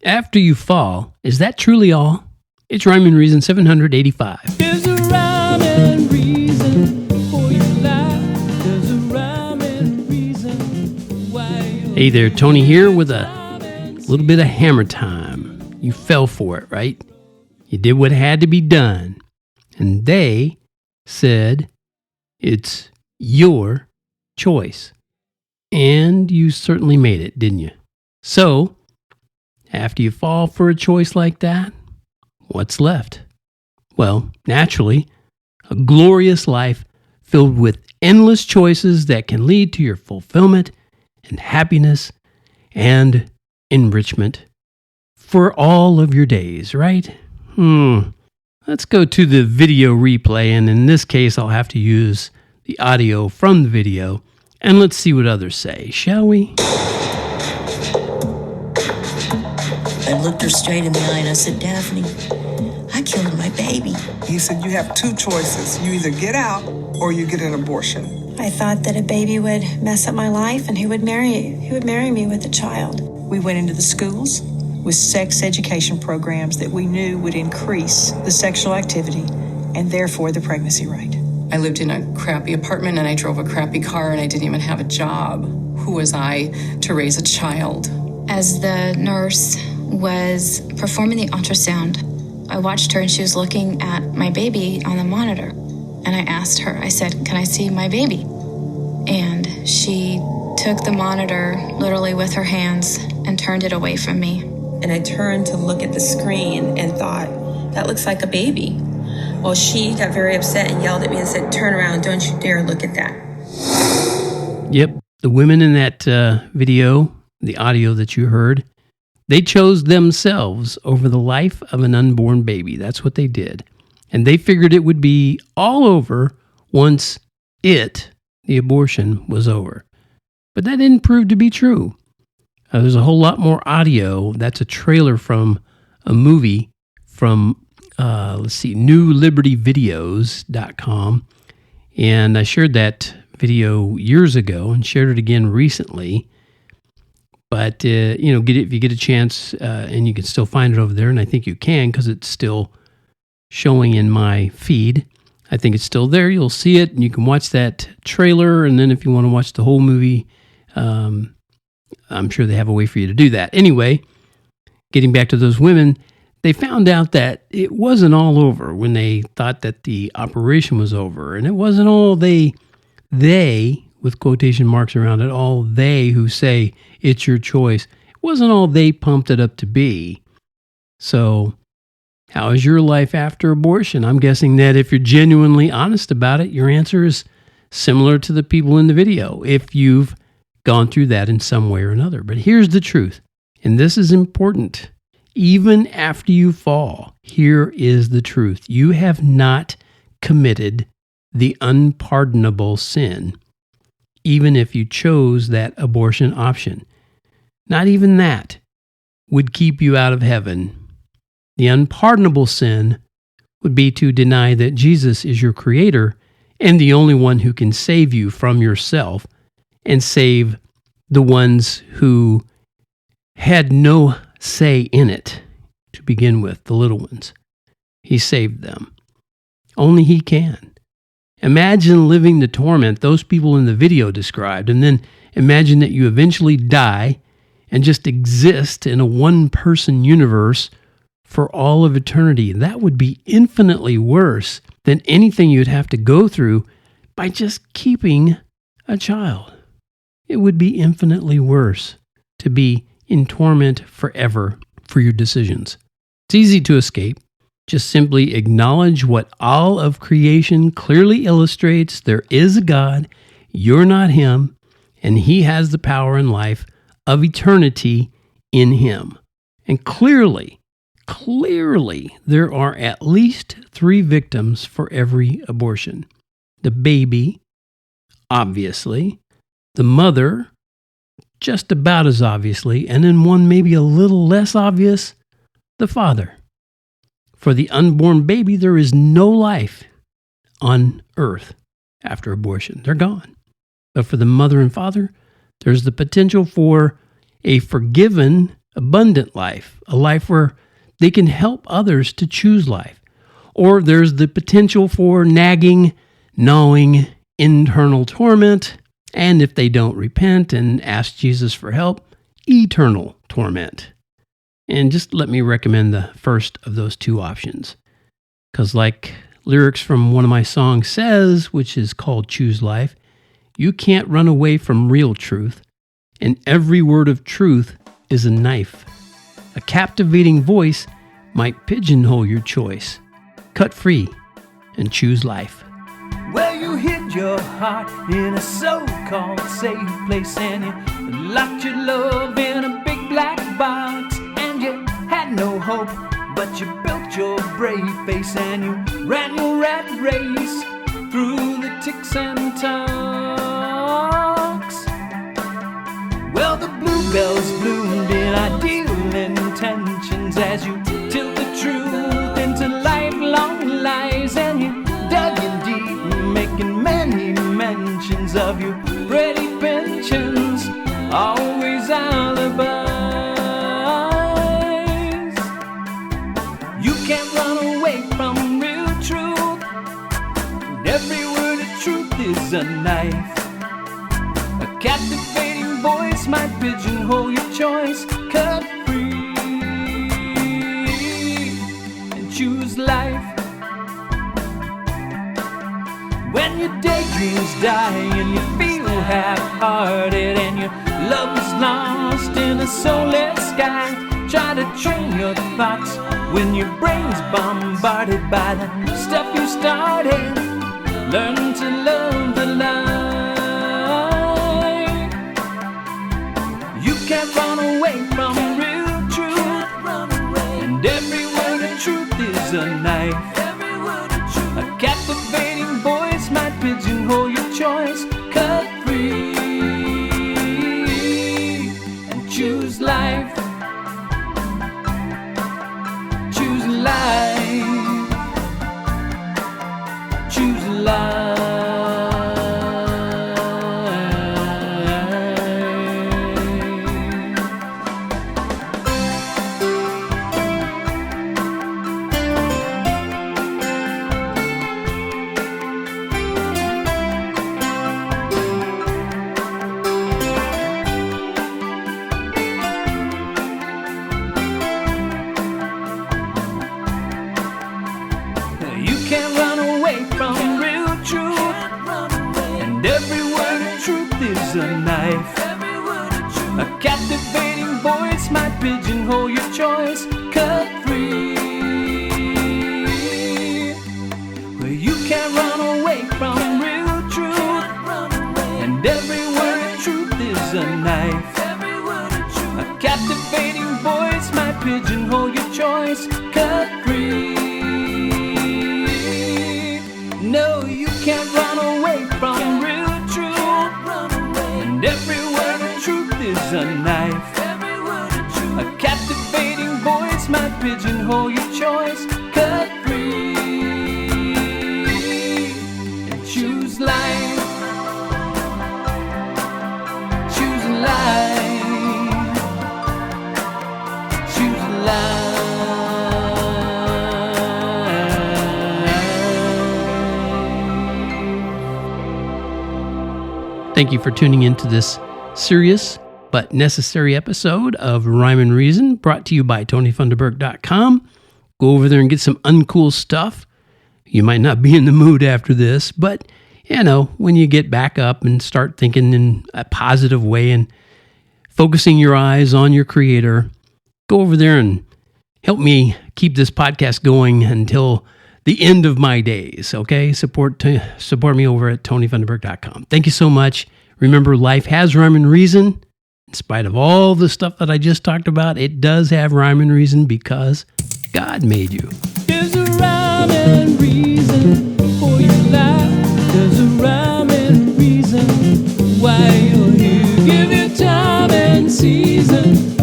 After you fall, is that truly all? It's Rhyme and Reason 785. There's a rhyme and reason for your life. There's a rhyme and reason why. Hey there, Tony here with a little bit of hammer time. You fell for it, right? You did what had to be done. And they said it's your choice. And you certainly made it, didn't you? So, after you fall for a choice like that, what's left? Well, naturally, a glorious life filled with endless choices that can lead to your fulfillment and happiness and enrichment for all of your days, right? Let's go to the video replay, and in this case, I'll have to use the audio from the video, and let's see what others say, shall we? I looked her straight in the eye and I said, Daphne, I killed my baby. He said, you have two choices. You either get out or you get an abortion. I thought that a baby would mess up my life and he would marry me with a child. We went into the schools with sex education programs that we knew would increase the sexual activity and therefore the pregnancy rate. I lived in a crappy apartment and I drove a crappy car and I didn't even have a job. Who was I to raise a child? As the nurse was performing the ultrasound, I watched her and she was looking at my baby on the monitor. And I asked her, I said, can I see my baby? And she took the monitor literally with her hands and turned it away from me. And I turned to look at the screen and thought, that looks like a baby. Well, she got very upset and yelled at me and said, turn around, don't you dare look at that. Yep, the women in that video, the audio that you heard, they chose themselves over the life of an unborn baby. That's what they did. And they figured it would be all over once the abortion, was over. But that didn't prove to be true. There's a whole lot more audio. That's a trailer from a movie from, newlibertyvideos.com. And I shared that video years ago and shared it again recently. But, if you get a chance, and you can still find it over there, and I think you can because it's still showing in my feed. I think it's still there. You'll see it, and you can watch that trailer, and then if you want to watch the whole movie, I'm sure they have a way for you to do that. Anyway, getting back to those women, they found out that it wasn't all over when they thought that the operation was over, and it wasn't all they, with quotation marks around it, all they who say it's your choice. It wasn't all they pumped it up to be. So, how is your life after abortion? I'm guessing that if you're genuinely honest about it, your answer is similar to the people in the video, if you've gone through that in some way or another. But here's the truth, and this is important. Even after you fall, here is the truth. You have not committed the unpardonable sin, even if you chose that abortion option. Not even that would keep you out of heaven. The unpardonable sin would be to deny that Jesus is your creator and the only one who can save you from yourself and save the ones who had no say in it to begin with, the little ones. He saved them. Only He can. Imagine living the torment those people in the video described, and then imagine that you eventually die and just exist in a one-person universe for all of eternity. That would be infinitely worse than anything you'd have to go through by just keeping a child. It would be infinitely worse to be in torment forever for your decisions. It's easy to escape. Just simply acknowledge what all of creation clearly illustrates. There is a God, you're not Him, and He has the power and life of eternity in Him. And clearly, there are at least 3 victims for every abortion. The baby, obviously, the mother, just about as obviously, and then one maybe a little less obvious, the father. For the unborn baby, there is no life on earth after abortion. They're gone. But for the mother and father, there's the potential for a forgiven abundant life, a life where they can help others to choose life. Or there's the potential for nagging, gnawing, internal torment, and if they don't repent and ask Jesus for help, eternal torment. And just let me recommend the first of those two options. Because like lyrics from one of my songs says, which is called Choose Life, you can't run away from real truth, and every word of truth is a knife. A captivating voice might pigeonhole your choice. Cut free and choose life. Well, you hid your heart in a so-called safe place, and you locked your love in a big black box, and you had no hope, but you built your brave face, and you ran your rat race through the ticks and talks. Well, the bluebells bloomed in ideal intentions as you tilt the truth into lifelong lies, and you dug in deep, making many mentions of your ready pensions, always alibis. You can't run away from real truth, and every word of truth is a knife. A captivating voice might pigeonhole your choice. Cut free and choose life. When your daydreams die and you feel half-hearted and your love is lost in a soulless sky, try to train your thoughts when your brain's bombarded by the stuff you started. Learn to love the light. You can't run away from real truth, and every word of truth is a knife. A captivating voice might pigeonhole your choice. Cut free and choose life. Choose life. Choose life. You can't run away from real truth, and every word of truth is a knife. A captivating voice might pigeonhole your choice. Cut free. Well, you can't run away from real truth, and every word of truth is a knife. A captivating voice might pigeonhole your choice. Cut free. No, you can't run away from real truth, and every word of truth is a knife. A captivating voice might pigeonhole your choice. Cut free and choose life. Choose life. Choose life. Thank you for tuning into this serious but necessary episode of Rhyme and Reason, brought to you by TonyFunderburk.com. Go over there and get some uncool stuff. You might not be in the mood after this, but, you know, when you get back up and start thinking in a positive way and focusing your eyes on your creator, go over there and help me keep this podcast going until the end of my days, okay? Support me over at TonyFunderburk.com. Thank you so much. Remember, life has rhyme and reason. In spite of all the stuff that I just talked about, it does have rhyme and reason because God made you. There's a rhyme and reason for your life. There's a rhyme and reason why you're here. Give your time and season